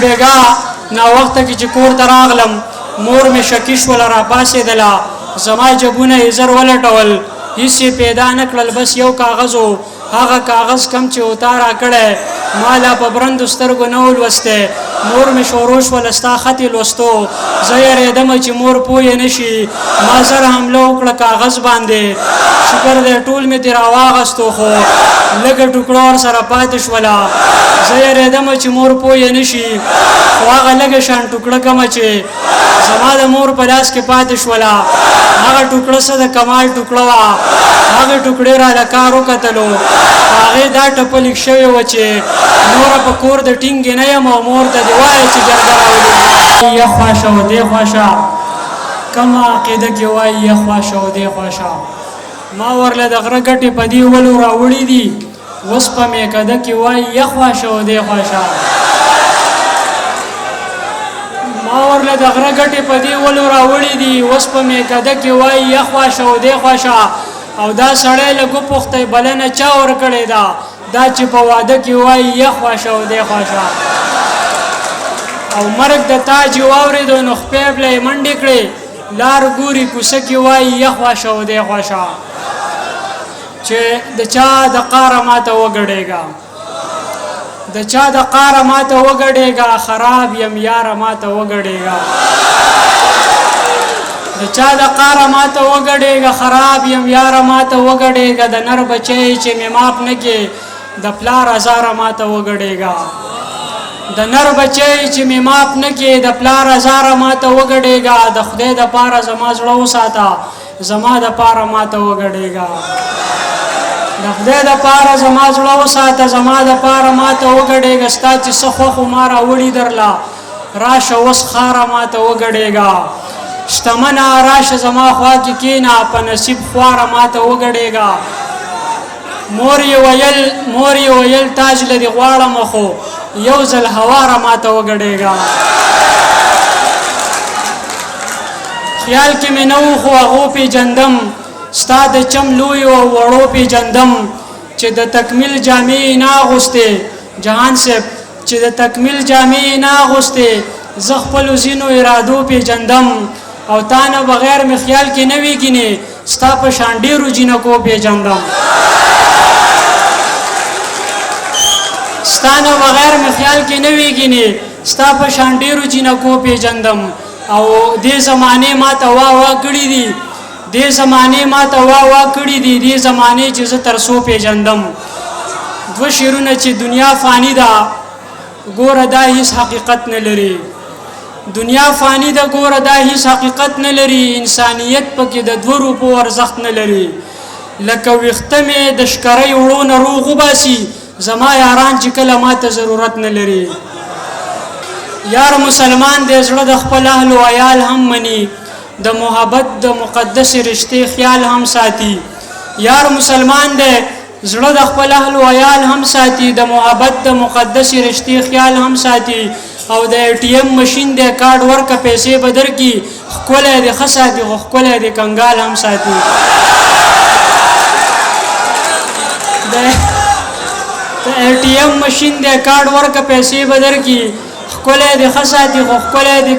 بیګا ناوخته کې چې کور ته راغلم مور مې شکي شوله راپاڅېدله زما جبونه یې زر ولټول هېڅ یې پیدا نه کړل بس یو کاغذ و هغه کاغذ کم چې وتا راکړی ما لا په برندو سترګو نه ولوستی مور مې شروع شوله ستا خط یې لوستو زه یېرېدمه چې مور پوه نه شي ما زر حمله وکړه کاغذ باندې شکر دی ټول مې ترې راواغستو خو لږه ټوکړه ورسره پاتې شوله زه یېرېدمه چې مور پوه نه شي خو هغه لږه شان ټوکړه کمه چې زما د مور په لاس کې پاتې شوله هغه ټوکړه څه د کمال ټوکړه وه هغې ټوکړې راله کار وکتلو هغې دا ټپه لیک شوې وه چې نوره په کور د ټینګې نه یم او مور ته دې وایه چې جرګه راولي یه خواشه او دې خواشه کمه عقیده کې وایي یه خواشه او دې خواشه ما ورله د غره ګټې په دې ولو راوړي دي اوس په میکده کې وایي یه خواشه او دې خواشه ما ورله د غره ګټې په دې ولو راوړي دي اوس په میکده کې وایي یه خواشه او دې خواشه او دا سړی لږ وپوښتی بلنه چا ورکړې ده دا چې په واده کې وایي یه خواشه او دې خواشه او مرګ د تاج یې واورېدو نو خپې بله یې منډې کړې لار ګوري کوڅه کې وایي یه خواشه او دې خواشه چې د چا د قاره ماته وګډېږه د چا د قاره ماته وګډېږه خراب یم یاره ماته وګډېږه د چا د قاره ماته وګډېږه خراب یم یاره ماته وګډېږه د نر بچی چې مې ماپ نه کې د پلار ازاره ماته وګډېږه د نر بچی چې مې ماپ نه کې د پلار ازاره ماته وګډېږه د خدای دپاره زما زړه وساته زما دپاره ماته وګډېږه د خدای دپاره زما زړه وساته زما دپاره ماته وګډېږه ستا چې څه خوښ و ما راوړي درله راشه اوس خاره ماته وګډېږه شتمنه راشه زما خوا کې کښېنه په نصیب خواره ماته وګډېږه مور یې ویل تاج له دې غواړمه خو یو ځل هواره ماته وګډېږه خیال کې مې نه و خو هغو پېژندم ستا د چم لویو او وړو پېژندم چې د تکمیل جامې یې نه اغوستې جهان صاحب چې د تکمیل جامې یې نه اغوستې زه خپلو ځینو ارادو پېژندم او تا نه بغیر مې خیال کې نه وي ګینې ستا په شان ډېرو جینکو پېژندم ستا نه بغیر مې خیال کې نه وي ګینې ستا په شان ډېرو جینکو پېژندم او دې زمانې ما ته وا کړي دي دې زمانې ما ته وا کړي دي دې زمانې چې زه تر څو پېژندم دوه شعرونه چې دنیا فاني ده ګوره دا هیڅ حقیقت نه لري دنیا فانی ده ګوره دا هیڅ حقیقت نه لري انسانیت پکې د 2 روپو ارزښت نه لري لکه ویښته مې د شکرۍ وړو نه روغ وباسي زما یاران چې کله ما ته ضرورت نه لري یار مسلمان دی زړه د خپل اهل و عیال هم مني د محبت د مقدس رشتې خیال هم ساتي یار مسلمان دی زړه د خپل اهل و عیال هم ساتي د محبت د مقدس رشتې خیال هم ساتي او د ATM ماشین د کارت ورکه پیسې بدر کی ښکلی دی ښه ساتي خو ښکلی دی کنګال هم ساتي د ATM ماشین د کارت ورکه پیسې بدر کی ښکلی دی ښه ساتي خو ښکلی دی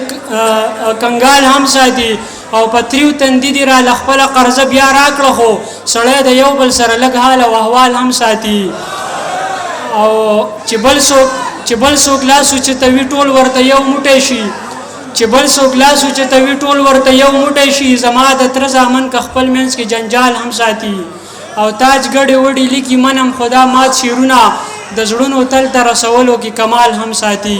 کنګال هم ساتي او په تریو تندي دي راله خپله قرضه بیا راکړه خو سړی د یو بل سره لږ حال او احوال هم ساتي او چې بل څوک لاس اوچتوي ټول ورته یو موټی شي چې بل څوک لاس اوچتوي ټول ورته یو موټی شي زما د تره زامن که خپل منځ کې جنجال هم ساتي او تاج ګډې وډې لیکي منم خدا مات شعرونه د زړونو تل ته رسولو کې کمال هم ساتي